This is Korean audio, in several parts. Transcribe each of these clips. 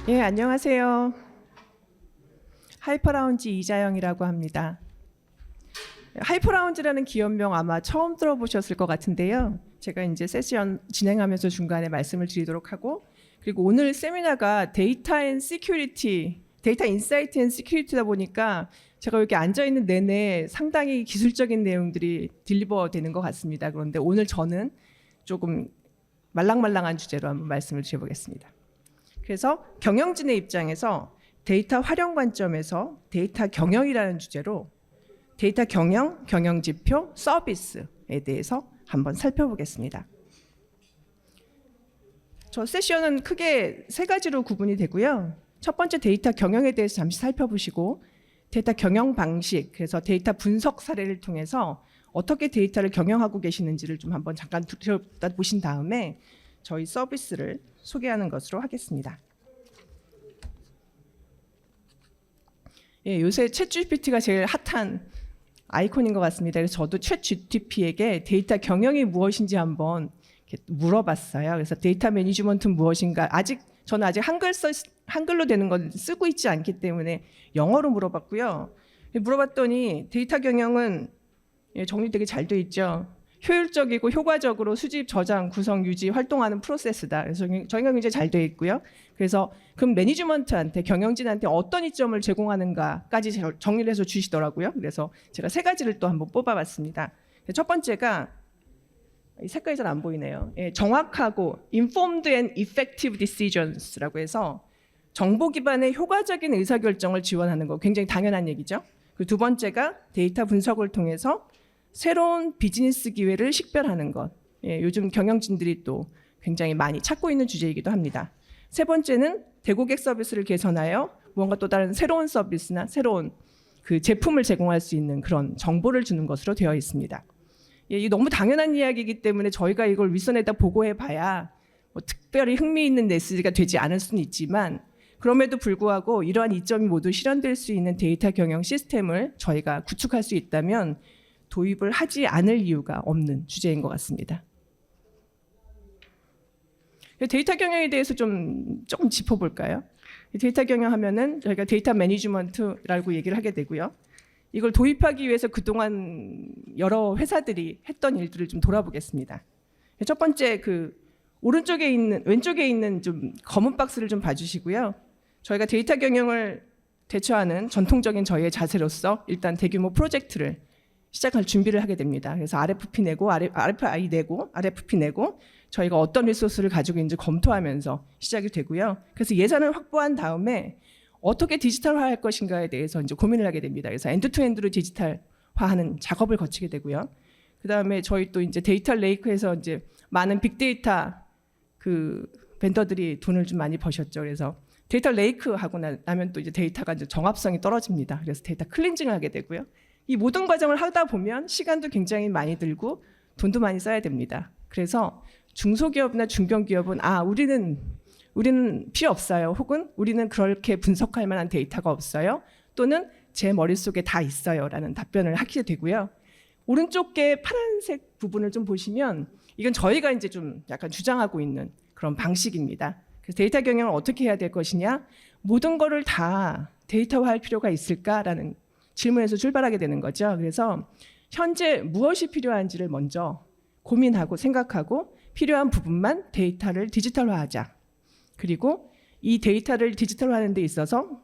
예, 안녕하세요. 하이퍼라운지 이자영이라고 합니다. 하이퍼라운지라는 기업명 아마 처음 들어보셨을 것 같은데요. 제가 이제 세션 진행하면서 중간에 말씀을 드리도록 하고, 그리고 오늘 세미나가 데이터 앤 시큐리티, 데이터 인사이트 앤 시큐리티다 보니까 제가 여기 앉아 있는 내내 상당히 기술적인 내용들이 딜리버 되는 것 같습니다. 그런데 오늘 저는 조금 말랑말랑한 주제로 한번 말씀을 드려보겠습니다. 그래서 경영진의 입장에서 데이터 활용 관점에서 데이터 경영이라는 주제로 데이터 경영, 경영지표, 서비스에 대해서 한번 살펴보겠습니다. 저 세션은 크게 세 가지로 구분이 되고요. 첫 번째 데이터 경영에 대해서 잠시 살펴보시고, 데이터 경영 방식, 그래서 데이터 분석 사례를 통해서 어떻게 데이터를 경영하고 계시는지를 좀 한번 잠깐 들여다보신 다음에 저희 서비스를 소개하는 것으로 하겠습니다. 예, 요새 챗GPT가 제일 핫한 아이콘인 것 같습니다. 그래서 저도 챗GPT에게 데이터 경영이 무엇인지 한번 물어봤어요. 그래서 데이터 매니지먼트는 무엇인가? 저는 아직 한글로 되는 건 쓰고 있지 않기 때문에 영어로 물어봤고요. 물어봤더니 데이터 경영은 정리 되게 잘 돼 있죠. 효율적이고 효과적으로 수집, 저장, 구성, 유지, 활동하는 프로세스다. 그래서 저희가 굉장히 잘 되어 있고요. 그래서 그럼 매니지먼트한테, 경영진한테 어떤 이점을 제공하는가까지 정리를 해서 주시더라고요. 그래서 제가 세 가지를 또 한번 뽑아봤습니다. 첫 번째가 이 색깔이 잘 안 보이네요. 정확하고 informed and effective decisions라고 해서 정보 기반의 효과적인 의사결정을 지원하는 거, 굉장히 당연한 얘기죠. 그리고 두 번째가 데이터 분석을 통해서 새로운 비즈니스 기회를 식별하는 것. 요즘 경영진들이 또 굉장히 많이 찾고 있는 주제이기도 합니다. 세 번째는 대고객 서비스를 개선하여 무언가 또 다른 새로운 서비스나 새로운 그 제품을 제공할 수 있는 그런 정보를 주는 것으로 되어 있습니다. 이 너무 당연한 이야기이기 때문에 저희가 이걸 윗선에다 보고해 봐야 뭐 특별히 흥미있는 메시지가 되지 않을 수는 있지만, 그럼에도 불구하고 이러한 이점이 모두 실현될 수 있는 데이터 경영 시스템을 저희가 구축할 수 있다면 도입을 하지 않을 이유가 없는 주제인 것 같습니다. 데이터 경영에 대해서 조금 짚어볼까요? 데이터 경영하면은 저희가 데이터 매니지먼트라고 얘기를 하게 되고요. 이걸 도입하기 위해서 그동안 여러 회사들이 했던 일들을 좀 돌아보겠습니다. 첫 번째, 왼쪽에 있는 좀 검은 박스를 좀 봐주시고요. 저희가 데이터 경영을 대처하는 전통적인 저희의 자세로서 일단 대규모 프로젝트를 시작할 준비를 하게 됩니다. 그래서 RFP 내고, RFI 내고, RFP 내고, 저희가 어떤 리소스를 가지고 있는지 검토하면서 시작이 되고요. 그래서 예산을 확보한 다음에 어떻게 디지털화할 것인가에 대해서 이제 고민을 하게 됩니다. 그래서 엔드투엔드로 디지털화하는 작업을 거치게 되고요. 그 다음에 저희 또 이제 데이터 레이크에서 이제 많은 빅데이터 벤더들이 돈을 좀 많이 버셨죠. 그래서 데이터 레이크 하고 나면 또 이제 데이터가 이제 정합성이 떨어집니다. 그래서 데이터 클렌징을 하게 되고요. 이 모든 과정을 하다 보면 시간도 굉장히 많이 들고 돈도 많이 써야 됩니다. 그래서 중소기업이나 중견기업은 우리는 필요 없어요. 혹은 우리는 그렇게 분석할 만한 데이터가 없어요. 또는 제 머릿속에 다 있어요. 라는 답변을 하게 되고요. 오른쪽에 파란색 부분을 좀 보시면 이건 저희가 이제 좀 약간 주장하고 있는 그런 방식입니다. 그래서 데이터 경영을 어떻게 해야 될 것이냐, 모든 거를 다 데이터화할 필요가 있을까라는 질문에서 출발하게 되는 거죠. 그래서 현재 무엇이 필요한지를 먼저 고민하고 생각하고 필요한 부분만 데이터를 디지털화하자. 그리고 이 데이터를 디지털화하는 데 있어서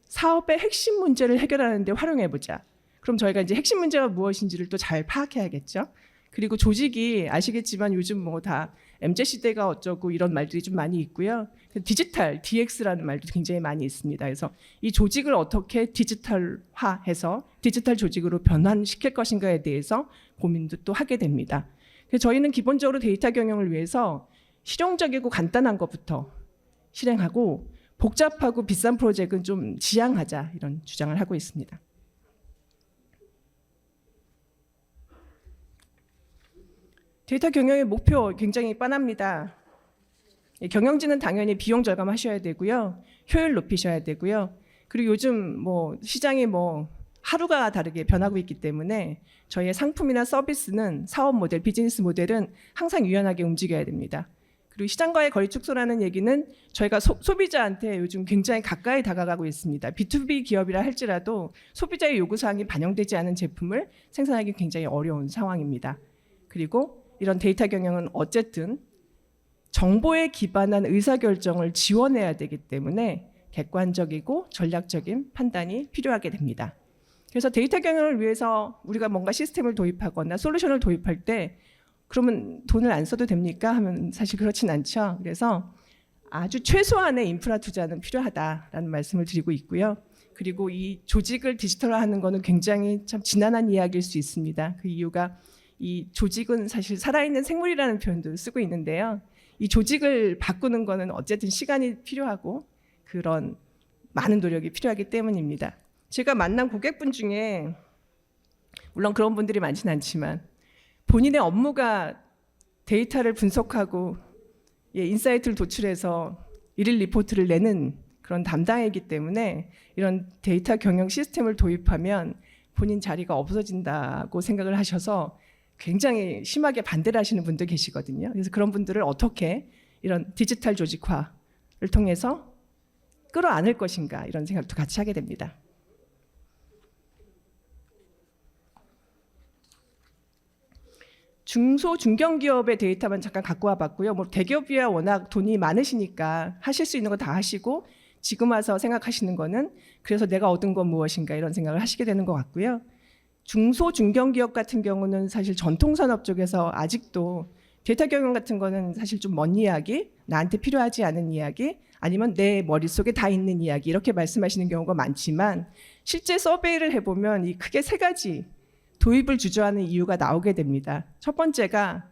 사업의 핵심 문제를 해결하는 데 활용해보자. 그럼 저희가 이제 핵심 문제가 무엇인지를 또 잘 파악해야겠죠. 그리고 조직이 아시겠지만 요즘 뭐 다 MZ 시대가 어쩌고 이런 말들이 좀 많이 있고요. 디지털, DX라는 말도 굉장히 많이 있습니다. 그래서 이 조직을 어떻게 디지털화해서 디지털 조직으로 변환시킬 것인가에 대해서 고민도 또 하게 됩니다. 그래서 저희는 기본적으로 데이터 경영을 위해서 실용적이고 간단한 것부터 실행하고 복잡하고 비싼 프로젝트는 좀 지양하자, 이런 주장을 하고 있습니다. 데이터 경영의 목표 굉장히 뻔합니다. 경영진은 당연히 비용 절감하셔야 되고요. 효율 높이셔야 되고요. 그리고 요즘 시장이 하루가 다르게 변하고 있기 때문에 저희의 상품이나 서비스는 사업 모델, 비즈니스 모델은 항상 유연하게 움직여야 됩니다. 그리고 시장과의 거리 축소라는 얘기는 저희가 소비자한테 요즘 굉장히 가까이 다가가고 있습니다. B2B 기업이라 할지라도 소비자의 요구사항이 반영되지 않은 제품을 생산하기 굉장히 어려운 상황입니다. 그리고 이런 데이터 경영은 어쨌든 정보에 기반한 의사결정을 지원해야 되기 때문에 객관적이고 전략적인 판단이 필요하게 됩니다. 그래서 데이터 경영을 위해서 우리가 뭔가 시스템을 도입하거나 솔루션을 도입할 때 그러면 돈을 안 써도 됩니까? 하면 사실 그렇진 않죠. 그래서 아주 최소한의 인프라 투자는 필요하다라는 말씀을 드리고 있고요. 그리고 이 조직을 디지털화하는 것은 굉장히 참 지난한 이야기일 수 있습니다. 그 이유가 이 조직은 사실 살아있는 생물이라는 표현도 쓰고 있는데요. 이 조직을 바꾸는 것은 어쨌든 시간이 필요하고 그런 많은 노력이 필요하기 때문입니다. 제가 만난 고객분 중에 물론 그런 분들이 많지는 않지만 본인의 업무가 데이터를 분석하고 인사이트를 도출해서 일일 리포트를 내는 그런 담당이기 때문에 이런 데이터 경영 시스템을 도입하면 본인 자리가 없어진다고 생각을 하셔서 굉장히 심하게 반대를 하시는 분도 계시거든요. 그래서 그런 분들을 어떻게 이런 디지털 조직화를 통해서 끌어안을 것인가 이런 생각도 같이 하게 됩니다. 중소 중견기업의 데이터만 잠깐 갖고 와봤고요. 뭐 대기업이야 워낙 돈이 많으시니까 하실 수 있는 거 다 하시고 지금 와서 생각하시는 거는 그래서 내가 얻은 건 무엇인가 이런 생각을 하시게 되는 것 같고요. 중소 중견기업 같은 경우는 사실 전통산업 쪽에서 아직도 데이터 경영 같은 거는 사실 좀 먼 이야기, 나한테 필요하지 않은 이야기, 아니면 내 머릿속에 다 있는 이야기 이렇게 말씀하시는 경우가 많지만 실제 서베이를 해보면 이 크게 세 가지 도입을 주저하는 이유가 나오게 됩니다. 첫 번째가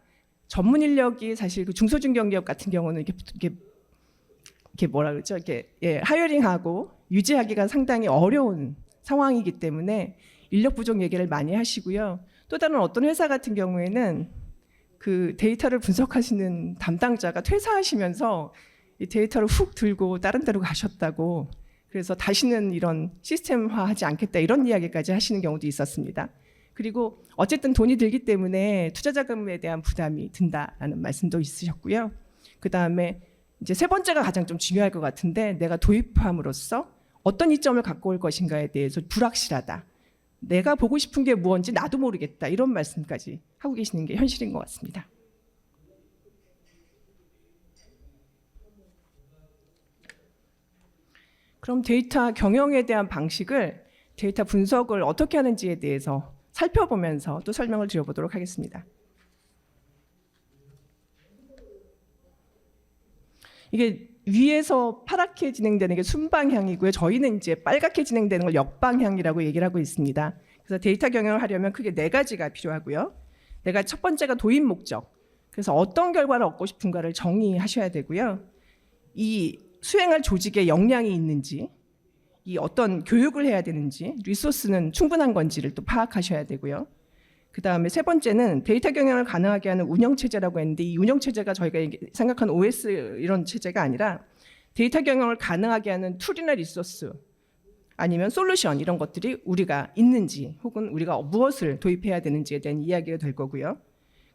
전문 인력이 사실 그 중소중견기업 같은 경우는 이렇게 뭐라 그러죠? 이렇게 하이어링하고 유지하기가 상당히 어려운 상황이기 때문에 인력 부족 얘기를 많이 하시고요. 또 다른 어떤 회사 같은 경우에는 그 데이터를 분석하시는 담당자가 퇴사하시면서 이 데이터를 훅 들고 다른 데로 가셨다고 그래서 다시는 이런 시스템화하지 않겠다 이런 이야기까지 하시는 경우도 있었습니다. 그리고 어쨌든 돈이 들기 때문에 투자 자금에 대한 부담이 든다라는 말씀도 있으셨고요. 그 다음에 이제 세 번째가 가장 좀 중요할 것 같은데 내가 도입함으로써 어떤 이점을 갖고 올 것인가에 대해서 불확실하다. 내가 보고 싶은 게 무엇인지 나도 모르겠다. 이런 말씀까지 하고 계시는 게 현실인 것 같습니다. 그럼 데이터 경영에 대한 방식을 데이터 분석을 어떻게 하는지에 대해서 살펴보면서 또 설명을 드려보도록 하겠습니다. 이게 위에서 파랗게 진행되는 게 순방향이고요. 저희는 이제 빨갛게 진행되는 걸 역방향이라고 얘기를 하고 있습니다. 그래서 데이터 경영을 하려면 크게 네 가지가 필요하고요. 첫 번째가 도입 목적. 그래서 어떤 결과를 얻고 싶은가를 정의하셔야 되고요. 이 수행할 조직에 역량이 있는지, 이 어떤 교육을 해야 되는지, 리소스는 충분한 건지를 또 파악하셔야 되고요. 그 다음에 세 번째는 데이터 경영을 가능하게 하는 운영체제라고 했는데 이 운영체제가 저희가 생각한 OS 이런 체제가 아니라 데이터 경영을 가능하게 하는 툴이나 리소스 아니면 솔루션 이런 것들이 우리가 있는지 혹은 우리가 무엇을 도입해야 되는지에 대한 이야기가 될 거고요.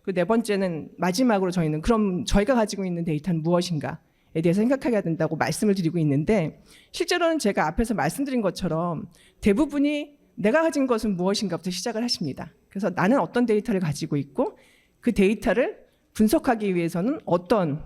그 네 번째는 마지막으로 저희는 그럼 저희가 가지고 있는 데이터는 무엇인가에 대해서 생각해야 된다고 말씀을 드리고 있는데 실제로는 제가 앞에서 말씀드린 것처럼 대부분이 내가 가진 것은 무엇인가부터 시작을 하십니다. 그래서 나는 어떤 데이터를 가지고 있고 그 데이터를 분석하기 위해서는 어떤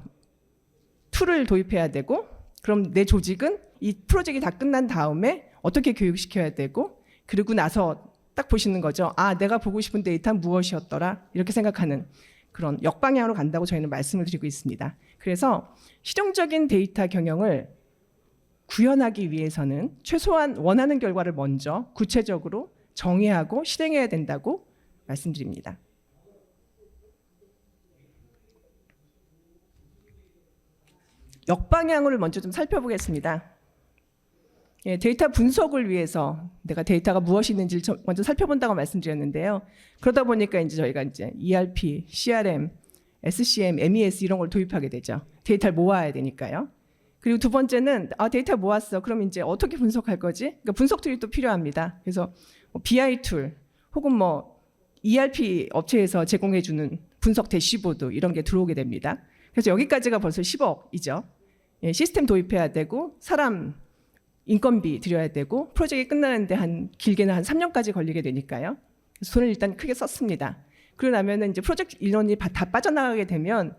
툴을 도입해야 되고 그럼 내 조직은 이 프로젝트가 다 끝난 다음에 어떻게 교육시켜야 되고 그러고 나서 딱 보시는 거죠. 아, 내가 보고 싶은 데이터는 무엇이었더라 이렇게 생각하는 그런 역방향으로 간다고 저희는 말씀을 드리고 있습니다. 그래서 실용적인 데이터 경영을 구현하기 위해서는 최소한 원하는 결과를 먼저 구체적으로 정의하고 실행해야 된다고 말씀드립니다. 역방향을 먼저 좀 살펴보겠습니다. 데이터 분석을 위해서 내가 데이터가 무엇이 있는지를 먼저 살펴본다고 말씀드렸는데요. 그러다 보니까 이제 저희가 이제 ERP, CRM, SCM, MES 이런 걸 도입하게 되죠. 데이터를 모아야 되니까요. 그리고 두 번째는 데이터 모았어. 그럼 이제 어떻게 분석할 거지? 그러니까 분석 툴이 또 필요합니다. 그래서 BI 툴 혹은 ERP 업체에서 제공해주는 분석 대시보드 이런 게 들어오게 됩니다. 그래서 여기까지가 벌써 10억이죠. 예, 시스템 도입해야 되고 사람 인건비 들여야 되고 프로젝트가 끝나는데 길게는 한 3년까지 걸리게 되니까요. 그래서 돈을 일단 크게 썼습니다. 그러고 나면은 이제 프로젝트 인원이 다 빠져나가게 되면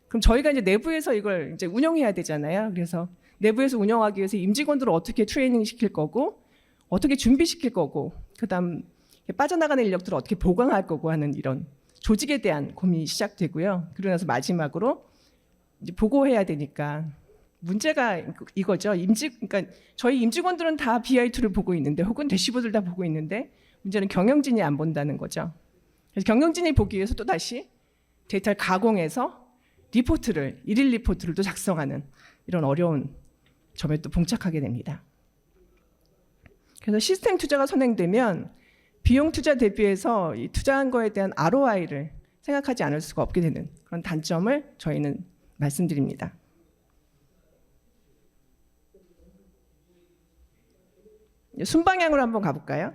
그럼 저희가 이제 내부에서 이걸 이제 운영해야 되잖아요. 그래서 내부에서 운영하기 위해서 임직원들을 어떻게 트레이닝 시킬 거고 어떻게 준비시킬 거고 그다음 빠져나가는 인력들을 어떻게 보강할 거고 하는 이런 조직에 대한 고민이 시작되고요. 그러고 나서 마지막으로 이제 보고해야 되니까 문제가 이거죠. 그러니까 저희 임직원들은 다 BI2를 보고 있는데 혹은 대시보드를 다 보고 있는데 문제는 경영진이 안 본다는 거죠. 그래서 경영진이 보기 위해서 또 다시 데이터를 가공해서 리포트를 일일 리포트를 또 작성하는 이런 어려운 점에 또 봉착하게 됩니다. 그래서 시스템 투자가 선행되면 비용 투자 대비해서 이 투자한 거에 대한 ROI를 생각하지 않을 수가 없게 되는 그런 단점을 저희는 말씀드립니다. 순방향으로 한번 가볼까요?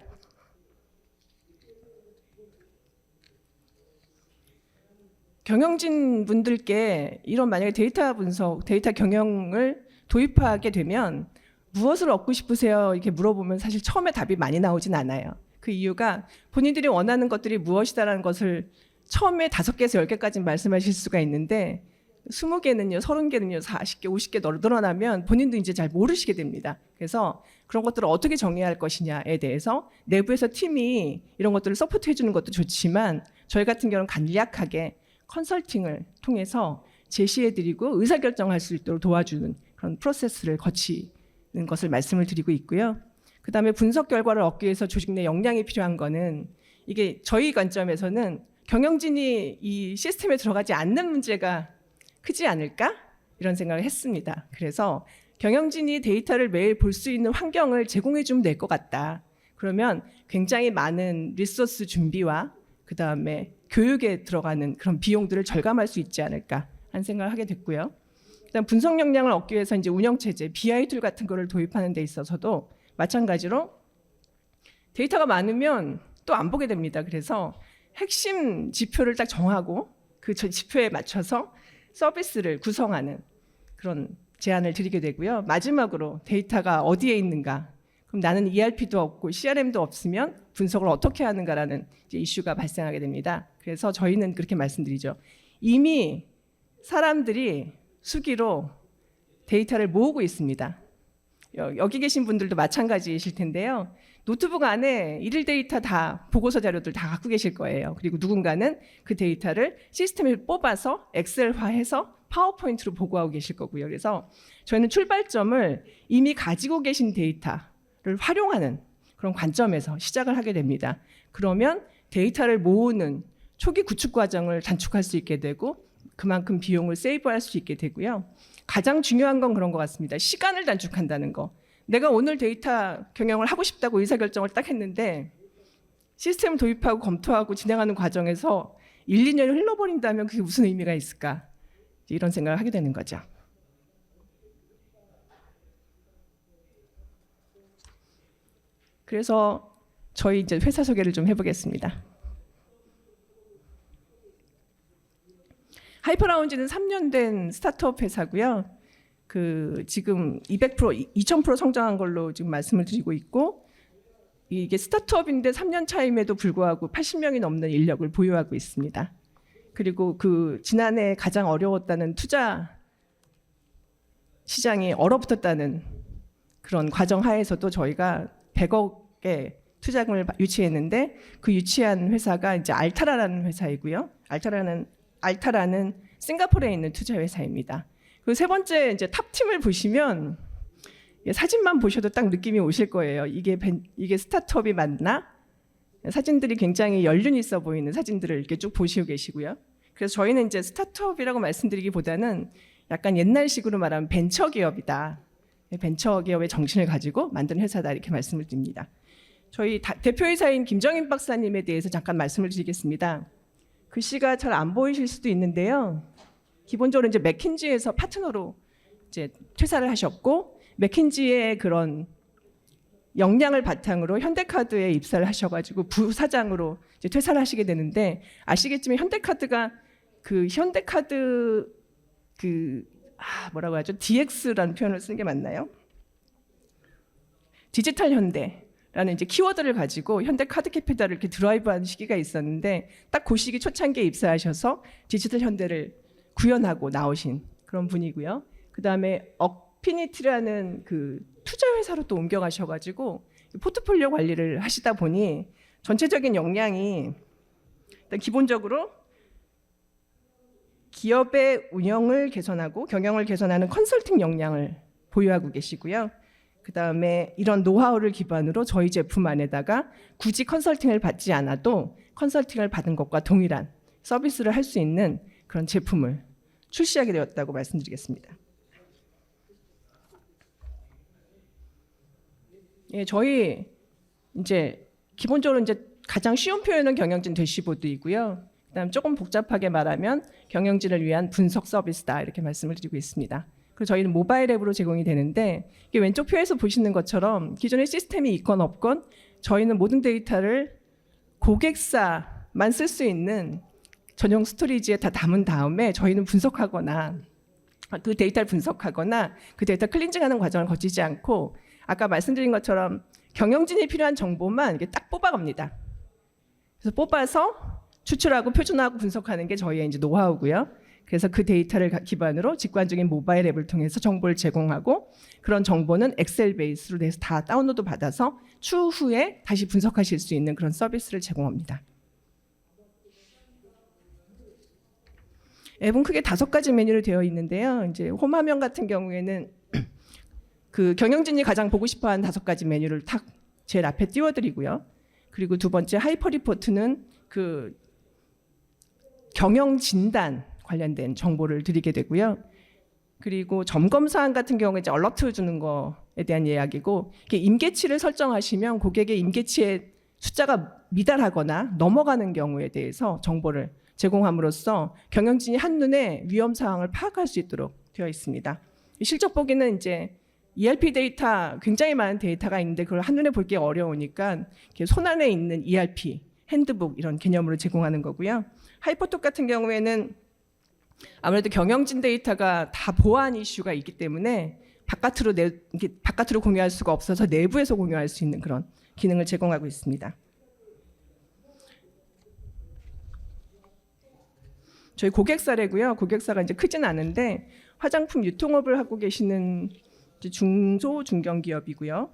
경영진 분들께 이런 만약에 데이터 분석, 데이터 경영을 도입하게 되면 무엇을 얻고 싶으세요? 이렇게 물어보면 사실 처음에 답이 많이 나오진 않아요. 그 이유가 본인들이 원하는 것들이 무엇이다라는 것을 처음에 5개에서 10개까지 말씀하실 수가 있는데 20개는요, 30개는요, 40개, 50개 늘어나면 본인도 이제 잘 모르시게 됩니다. 그래서 그런 것들을 어떻게 정해야 할 것이냐에 대해서 내부에서 팀이 이런 것들을 서포트해 주는 것도 좋지만 저희 같은 경우는 간략하게 컨설팅을 통해서 제시해드리고 의사결정할 수 있도록 도와주는 그런 프로세스를 거치는 것을 말씀을 드리고 있고요. 그 다음에 분석 결과를 얻기 위해서 조직 내 역량이 필요한 거는 이게 저희 관점에서는 경영진이 이 시스템에 들어가지 않는 문제가 크지 않을까? 이런 생각을 했습니다. 그래서 경영진이 데이터를 매일 볼 수 있는 환경을 제공해 주면 될 것 같다. 그러면 굉장히 많은 리소스 준비와 그 다음에 교육에 들어가는 그런 비용들을 절감할 수 있지 않을까 하는 생각을 하게 됐고요. 그다음 분석 역량을 얻기 위해서 이제 운영체제, BI 툴 같은 거를 도입하는 데 있어서도 마찬가지로 데이터가 많으면 또 안 보게 됩니다. 그래서 핵심 지표를 딱 정하고 그 지표에 맞춰서 서비스를 구성하는 그런 제안을 드리게 되고요. 마지막으로 데이터가 어디에 있는가? 그럼 나는 ERP도 없고 CRM도 없으면 분석을 어떻게 하는가라는 이제 이슈가 발생하게 됩니다. 그래서 저희는 그렇게 말씀드리죠. 이미 사람들이 수기로 데이터를 모으고 있습니다. 여기 계신 분들도 마찬가지이실 텐데요. 노트북 안에 일일 데이터 다 보고서 자료들 다 갖고 계실 거예요. 그리고 누군가는 그 데이터를 시스템에 뽑아서 엑셀화해서 파워포인트로 보고하고 계실 거고요. 그래서 저희는 출발점을 이미 가지고 계신 데이터를 활용하는 그런 관점에서 시작을 하게 됩니다. 그러면 데이터를 모으는 초기 구축 과정을 단축할 수 있게 되고 그만큼 비용을 세이브할 수 있게 되고요. 가장 중요한 건 그런 것 같습니다. 시간을 단축한다는 거. 내가 오늘 데이터 경영을 하고 싶다고 의사결정을 딱 했는데 시스템 도입하고 검토하고 진행하는 과정에서 1, 2년이 흘러버린다면 그게 무슨 의미가 있을까? 이런 생각을 하게 되는 거죠. 그래서 저희 이제 회사 소개를 좀 해보겠습니다. 하이퍼라운지는 3년 된 스타트업 회사고요. 지금 200%, 2000% 성장한 걸로 지금 말씀을 드리고 있고 이게 스타트업인데 3년 차임에도 불구하고 80명이 넘는 인력을 보유하고 있습니다. 그리고 지난해 가장 어려웠다는 투자 시장이 얼어붙었다는 그런 과정 하에서도 저희가 100억의 투자금을 유치했는데 그 유치한 회사가 이제 알타라라는 회사이고요. 알타라는 싱가포르에 있는 투자 회사입니다. 그리고 세 번째 이제 탑팀을 보시면 사진만 보셔도 딱 느낌이 오실 거예요. 이게 스타트업이 맞나? 사진들이 굉장히 연륜 있어 보이는 사진들을 이렇게 쭉 보시고 계시고요. 그래서 저희는 이제 스타트업이라고 말씀드리기보다는 약간 옛날식으로 말하면 벤처 기업이다. 벤처 기업의 정신을 가지고 만든 회사다 이렇게 말씀을 드립니다. 저희 대표이사인 김정인 박사님에 대해서 잠깐 말씀을 드리겠습니다. 글씨가 잘 안 보이실 수도 있는데요. 기본적으로 이제 맥킨지에서 파트너로 이제 퇴사를 하셨고 맥킨지의 그런 역량을 바탕으로 현대카드에 입사를 하셔가지고 부사장으로 이제 퇴사를 하시게 되는데 아시겠지만 현대카드가 현대카드 뭐라고 하죠? DX라는 표현을 쓰는 게 맞나요? 디지털 현대라는 이제 키워드를 가지고 현대 카드 캐피탈을 이렇게 드라이브하는 시기가 있었는데 딱 그 시기 초창기에 입사하셔서 디지털 현대를 구현하고 나오신 그런 분이고요. 그 다음에 어피니티라는 그 투자 회사로 또 옮겨가셔가지고 포트폴리오 관리를 하시다 보니 전체적인 역량이 일단 기본적으로 기업의 운영을 개선하고 경영을 개선하는 컨설팅 역량을 보유하고 계시고요. 그 다음에 이런 노하우를 기반으로 저희 제품 안에다가 굳이 컨설팅을 받지 않아도 컨설팅을 받은 것과 동일한 서비스를 할 수 있는 그런 제품을 출시하게 되었다고 말씀드리겠습니다. 예, 저희 이제 기본적으로 이제 가장 쉬운 표현은 경영진 대시보드이고요. 그다음 조금 복잡하게 말하면 경영진을 위한 분석 서비스다 이렇게 말씀을 드리고 있습니다. 그리고 저희는 모바일 앱으로 제공이 되는데 이게 왼쪽 표에서 보시는 것처럼 기존의 시스템이 있건 없건 저희는 모든 데이터를 고객사만 쓸 수 있는 전용 스토리지에 다 담은 다음에 저희는 분석하거나 그 데이터를 분석하거나 그 데이터 클린징하는 과정을 거치지 않고 아까 말씀드린 것처럼 경영진이 필요한 정보만 이렇게 딱 뽑아갑니다. 그래서 뽑아서 추출하고 표준화하고 분석하는 게 저희의 이제 노하우고요. 그래서 그 데이터를 기반으로 직관적인 모바일 앱을 통해서 정보를 제공하고 그런 정보는 엑셀 베이스로 돼서 다 다운로드 받아서 추후에 다시 분석하실 수 있는 그런 서비스를 제공합니다. 앱은 크게 5가지 메뉴로 되어 있는데요. 이제 홈 화면 같은 경우에는 그 경영진이 가장 보고 싶어하는 5가지 메뉴를 탁 제일 앞에 띄워드리고요. 그리고 두 번째 하이퍼 리포트는 그 경영 진단 관련된 정보를 드리게 되고요. 그리고 점검 사항 같은 경우에 이제 얼러트 주는 거에 대한 이야기고 이게 임계치를 설정하시면 고객의 임계치의 숫자가 미달하거나 넘어가는 경우에 대해서 정보를 제공함으로써 경영진이 한눈에 위험 사항을 파악할 수 있도록 되어 있습니다. 실적 보기는 이제 ERP 데이터 굉장히 많은 데이터가 있는데 그걸 한눈에 보기 어려우니까 손안에 있는 ERP 핸드북 이런 개념으로 제공하는 거고요. 하이퍼톡 같은 경우에는 아무래도 경영진 데이터가 다 보안 이슈가 있기 때문에 바깥으로 공유할 수가 없어서 내부에서 공유할 수 있는 그런 기능을 제공하고 있습니다. 저희 고객 사례고요. 고객사가 이제 크진 않은데 화장품 유통업을 하고 계시는 중소 중견 기업이고요.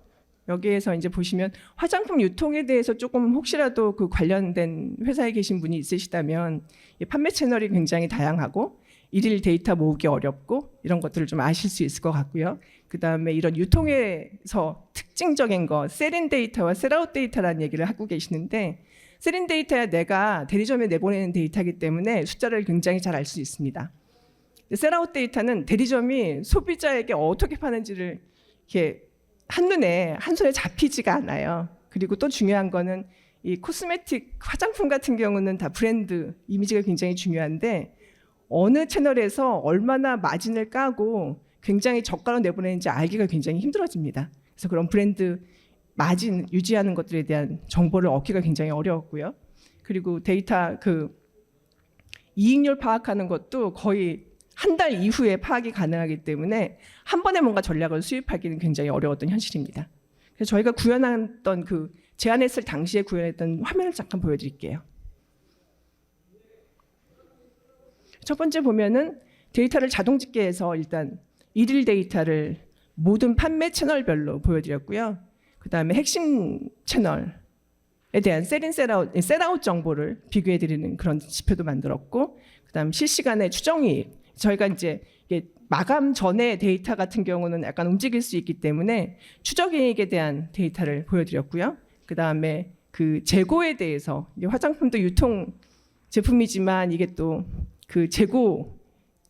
여기에서 이제 보시면 화장품 유통에 대해서 조금 혹시라도 그 관련된 회사에 계신 분이 있으시다면 판매 채널이 굉장히 다양하고 일일 데이터 모으기 어렵고 이런 것들을 좀 아실 수 있을 것 같고요. 그다음에 이런 유통에서 특징적인 거 셀인 데이터와 셀아웃 데이터라는 얘기를 하고 계시는데 셀인 데이터야 내가 대리점에 내보내는 데이터이기 때문에 숫자를 굉장히 잘 알 수 있습니다. 셀아웃 데이터는 대리점이 소비자에게 어떻게 파는지를 이렇게 한눈에 한 손에 잡히지가 않아요. 그리고 또 중요한 거는 이 코스메틱 화장품 같은 경우는 다 브랜드 이미지가 굉장히 중요한데 어느 채널에서 얼마나 마진을 까고 굉장히 저가로 내보내는지 알기가 굉장히 힘들어집니다. 그래서 그런 브랜드 마진 유지하는 것들에 대한 정보를 얻기가 굉장히 어려웠고요. 그리고 데이터 그 이익률 파악하는 것도 거의 한 달 이후에 파악이 가능하기 때문에 한 번에 뭔가 전략을 수립하기는 굉장히 어려웠던 현실입니다. 그래서 저희가 구현했던 그 제안했을 당시에 구현했던 화면을 잠깐 보여드릴게요. 첫 번째 보면은 데이터를 자동 집계해서 일단 일일 데이터를 모든 판매 채널별로 보여드렸고요. 그 다음에 핵심 채널에 대한 셀인 셀아웃 정보를 비교해드리는 그런 지표도 만들었고, 그 다음 실시간의 추정이익. 저희가 이제 마감 전에 데이터 같은 경우는 약간 움직일 수 있기 때문에 추정이익에 대한 데이터를 보여드렸고요. 그 다음에 그 재고에 대해서 화장품도 유통 제품이지만 이게 또 그 재고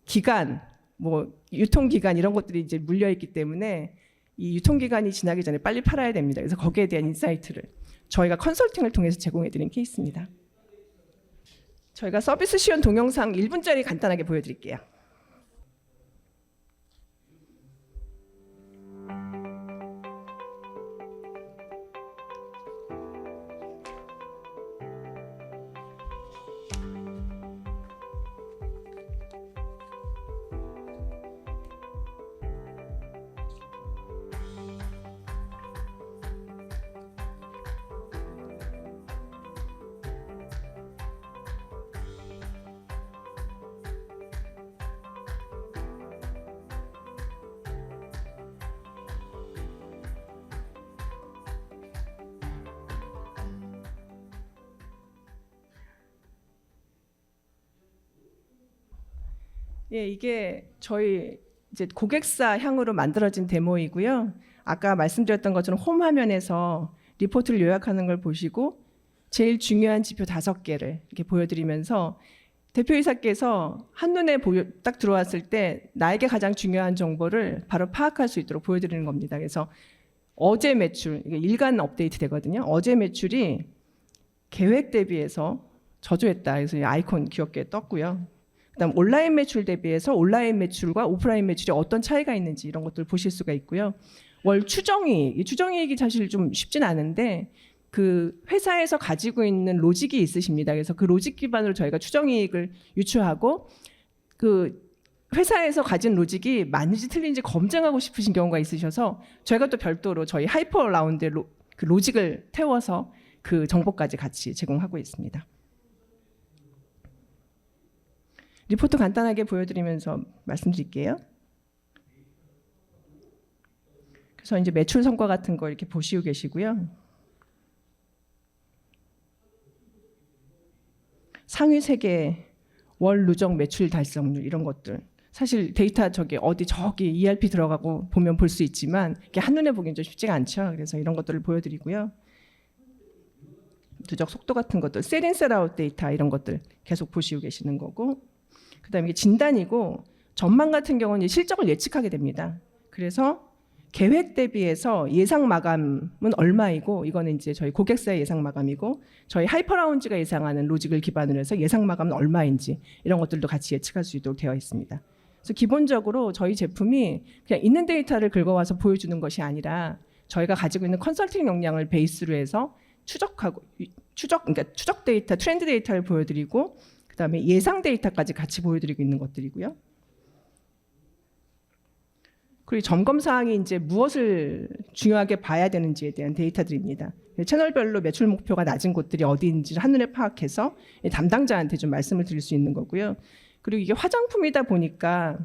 기간, 뭐 유통 기간 이런 것들이 이제 물려 있기 때문에 이 유통 기간이 지나기 전에 빨리 팔아야 됩니다. 그래서 거기에 대한 인사이트를 저희가 컨설팅을 통해서 제공해드린 케이스입니다. 저희가 서비스 시연 동영상 1분짜리 간단하게 보여드릴게요. 예, 이게 저희 이제 고객사 향으로 만들어진 데모이고요. 아까 말씀드렸던 것처럼 홈 화면에서 리포트를 요약하는 걸 보시고 제일 중요한 지표 5개를 이렇게 보여드리면서 대표이사께서 한눈에 딱 들어왔을 때 나에게 가장 중요한 정보를 바로 파악할 수 있도록 보여드리는 겁니다. 그래서 어제 매출, 이게 일간 업데이트 되거든요. 어제 매출이 계획 대비해서 저조했다. 그래서 이 아이콘 귀엽게 떴고요. 그다음 온라인 매출 대비해서 온라인 매출과 오프라인 매출이 어떤 차이가 있는지 이런 것들 보실 수가 있고요. 월 추정이익, 이 추정이익이 사실 좀 쉽진 않은데 그 회사에서 가지고 있는 로직이 있으십니다. 그래서 그 로직 기반으로 저희가 추정이익을 유추하고 그 회사에서 가진 로직이 맞는지 틀린지 검증하고 싶으신 경우가 있으셔서 저희가 또 별도로 저희 하이퍼 라운드에 그 로직을 태워서 그 정보까지 같이 제공하고 있습니다. 리포트 간단하게 보여드리면서 말씀드릴게요. 그래서 이제 매출 성과 같은 거 이렇게 보시고 계시고요. 상위 3개 월 누적 매출 달성률 이런 것들. 사실 데이터 저기 ERP 들어가고 보면 볼 수 있지만 이게 한눈에 보기엔 좀 쉽지가 않죠. 그래서 이런 것들을 보여드리고요. 누적 속도 같은 것들, 셀인 셀아웃 데이터 이런 것들 계속 보시고 계시는 거고, 그다음에 이게 진단이고 전망 같은 경우는 실적을 예측하게 됩니다. 그래서 계획 대비해서 예상 마감은 얼마이고, 이거는 이제 저희 고객사의 예상 마감이고, 저희 하이퍼라운지가 예상하는 로직을 기반으로 해서 예상 마감은 얼마인지 이런 것들도 같이 예측할 수 있도록 되어 있습니다. 그래서 기본적으로 저희 제품이 그냥 있는 데이터를 긁어와서 보여주는 것이 아니라 저희가 가지고 있는 컨설팅 역량을 베이스로 해서 그러니까 추적 데이터, 트렌드 데이터를 보여드리고, 그다음에 예상 데이터까지 같이 보여드리고 있는 것들이고요. 그리고 점검 사항이 이제 무엇을 중요하게 봐야 되는지에 대한 데이터들입니다. 채널별로 매출 목표가 낮은 곳들이 어디인지를 한눈에 파악해서 담당자한테 좀 말씀을 드릴 수 있는 거고요. 그리고 이게 화장품이다 보니까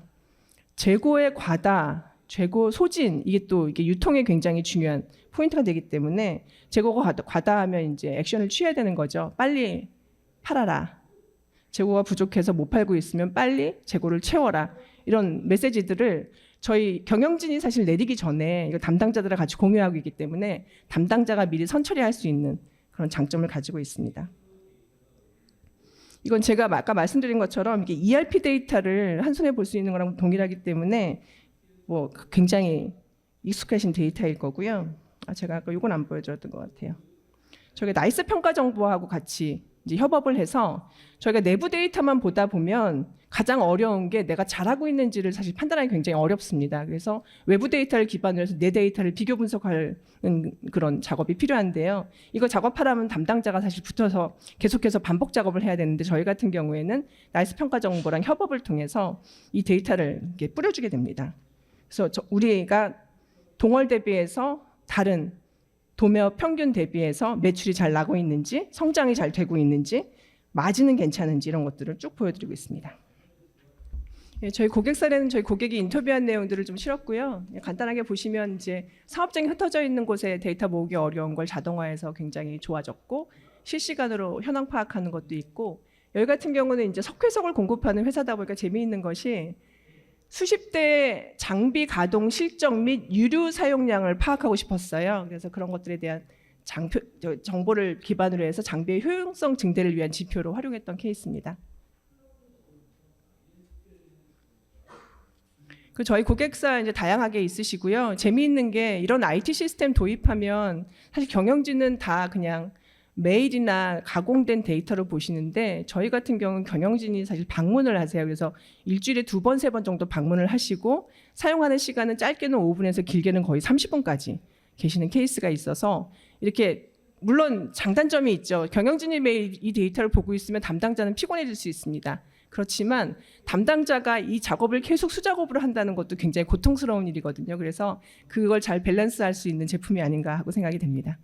재고의 과다, 재고 소진, 이게 유통에 굉장히 중요한 포인트가 되기 때문에 재고가 과다하면 이제 액션을 취해야 되는 거죠. 빨리 팔아라. 재고가 부족해서 못 팔고 있으면 빨리 재고를 채워라. 이런 메시지들을 저희 경영진이 사실 내리기 전에 이거 담당자들과 같이 공유하고 있기 때문에 담당자가 미리 선처리할 수 있는 그런 장점을 가지고 있습니다. 이건 제가 아까 말씀드린 것처럼 이게 ERP 데이터를 한눈에 볼 수 있는 거랑 동일하기 때문에 뭐 굉장히 익숙하신 데이터일 거고요. 제가 아까 이건 안 보여드렸던 것 같아요. 저게 나이스 평가 정보하고 같이 이제 협업을 해서 저희가 내부 데이터만 보다 보면 가장 어려운 게 내가 잘하고 있는지를 사실 판단하기 굉장히 어렵습니다. 그래서 외부 데이터를 기반으로 해서 내 데이터를 비교 분석하는 그런 작업이 필요한데요. 이거 작업하려면 담당자가 사실 붙어서 계속해서 반복 작업을 해야 되는데 저희 같은 경우에는 나이스 평가 정보랑 협업을 통해서 이 데이터를 이렇게 뿌려주게 됩니다. 그래서 우리가 동월 대비해서 다른 도매업 평균 대비해서 매출이 잘 나고 있는지, 성장이 잘 되고 있는지, 마진은 괜찮은지 이런 것들을 쭉 보여드리고 있습니다. 예, 저희 고객 사례는 저희 고객이 인터뷰한 내용들을 좀 실었고요. 간단하게 보시면 이제 사업장이 흩어져 있는 곳에 데이터 모으기 어려운 걸 자동화해서 굉장히 좋아졌고, 실시간으로 현황 파악하는 것도 있고, 여기 같은 경우는 이제 석회석을 공급하는 회사다 보니까 재미있는 것이 수십 대 장비 가동 실적 및 유류 사용량을 파악하고 싶었어요. 그래서 그런 것들에 대한 정보를 기반으로 해서 장비의 효용성 증대를 위한 지표로 활용했던 케이스입니다. 그 저희 고객사 이제 다양하게 있으시고요. 재미있는 게 이런 IT 시스템 도입하면 사실 경영진은 다 그냥 메일이나 가공된 데이터로 보시는데 저희 같은 경우는 경영진이 사실 방문을 하세요. 그래서 일주일에 2번, 3번 정도 방문을 하시고 사용하는 시간은 짧게는 5분에서 길게는 거의 30분까지 계시는 케이스가 있어서 이렇게 물론 장단점이 있죠. 경영진이 매일 이 데이터를 보고 있으면 담당자는 피곤해질 수 있습니다. 그렇지만 담당자가 이 작업을 계속 수작업으로 한다는 것도 굉장히 고통스러운 일이거든요. 그래서 그걸 잘 밸런스할 수 있는 제품이 아닌가 하고 생각이 됩니다.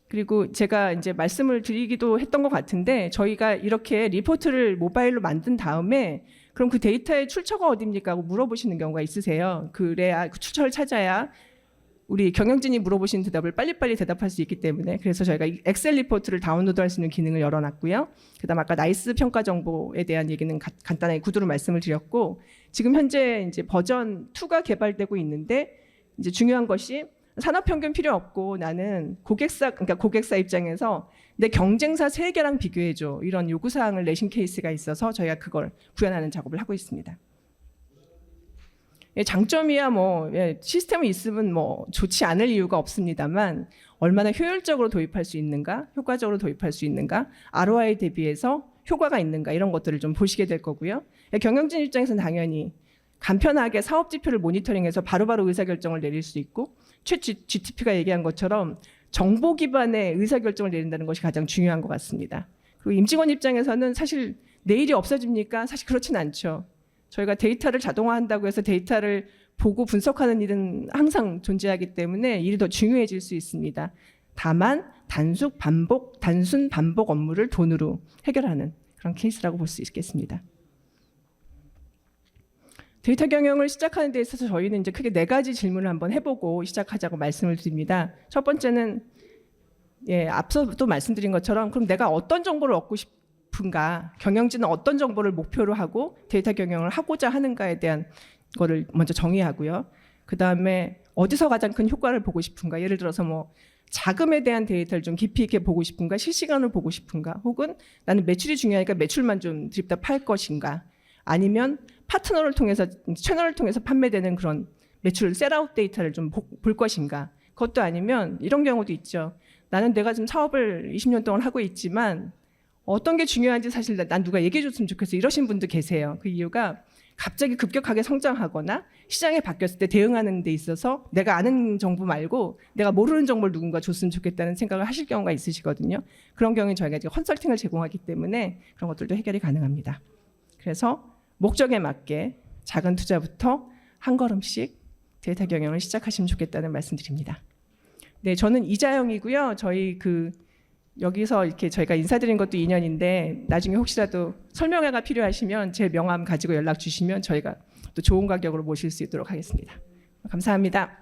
그리고 제가 이제 말씀을 드리기도 했던 것 같은데 저희가 이렇게 리포트를 모바일로 만든 다음에 그럼 그 데이터의 출처가 어디입니까 하고 물어보시는 경우가 있으세요. 그래야 그 출처를 찾아야 우리 경영진이 물어보신 대답을 빨리빨리 대답할 수 있기 때문에 그래서 저희가 엑셀 리포트를 다운로드할 수 있는 기능을 열어놨고요. 그다음 아까 나이스 평가 정보에 대한 얘기는 간단하게 구두로 말씀을 드렸고 지금 현재 이제 버전 2가 개발되고 있는데 이제 중요한 것이 산업 평균 필요 없고 나는 고객사 입장에서 내 경쟁사 3개랑 비교해줘 이런 요구 사항을 내신 케이스가 있어서 저희가 그걸 구현하는 작업을 하고 있습니다. 장점이야 시스템이 있으면 좋지 않을 이유가 없습니다만 얼마나 효율적으로 도입할 수 있는가, 효과적으로 도입할 수 있는가, ROI 대비해서 효과가 있는가 이런 것들을 좀 보시게 될 거고요. 경영진 입장에서는 당연히 간편하게 사업 지표를 모니터링해서 바로바로 의사결정을 내릴 수 있고 챗GPT가 얘기한 것처럼 정보 기반의 의사결정을 내린다는 것이 가장 중요한 것 같습니다. 그리고 임직원 입장에서는 사실 내일이 없어집니까? 사실 그렇진 않죠. 저희가 데이터를 자동화한다고 해서 데이터를 보고 분석하는 일은 항상 존재하기 때문에 일이 더 중요해질 수 있습니다. 다만 단순 반복 업무를 돈으로 해결하는 그런 케이스라고 볼 수 있겠습니다. 데이터 경영을 시작하는 데 있어서 저희는 이제 크게 4가지 질문을 한번 해보고 시작하자고 말씀을 드립니다. 첫 번째는 앞서도 말씀드린 것처럼 그럼 내가 어떤 정보를 얻고 싶은가, 경영진은 어떤 정보를 목표로 하고 데이터 경영을 하고자 하는가에 대한 거를 먼저 정의하고요. 그 다음에 어디서 가장 큰 효과를 보고 싶은가, 예를 들어서 자금에 대한 데이터를 좀 깊이 있게 보고 싶은가, 실시간으로 보고 싶은가, 혹은 나는 매출이 중요하니까 매출만 좀 드립다 팔 것인가, 아니면 파트너를 통해서 채널을 통해서 판매되는 그런 매출 셀아웃 데이터를 좀 볼 것인가. 그것도 아니면 이런 경우도 있죠. 나는 내가 지금 사업을 20년 동안 하고 있지만 어떤 게 중요한지 사실 난 누가 얘기해 줬으면 좋겠어 이러신 분도 계세요. 그 이유가 갑자기 급격하게 성장하거나 시장이 바뀌었을 때 대응하는 데 있어서 내가 아는 정보 말고 내가 모르는 정보를 누군가 줬으면 좋겠다는 생각을 하실 경우가 있으시거든요. 그런 경우에 저희가 이제 컨설팅을 제공하기 때문에 그런 것들도 해결이 가능합니다. 그래서 목적에 맞게 작은 투자부터 한 걸음씩 데이터 경영을 시작하시면 좋겠다는 말씀드립니다. 네, 저는 이자영이고요. 저희 여기서 이렇게 저희가 인사드린 것도 인연인데 나중에 혹시라도 설명회가 필요하시면 제 명함 가지고 연락 주시면 저희가 또 좋은 가격으로 모실 수 있도록 하겠습니다. 감사합니다.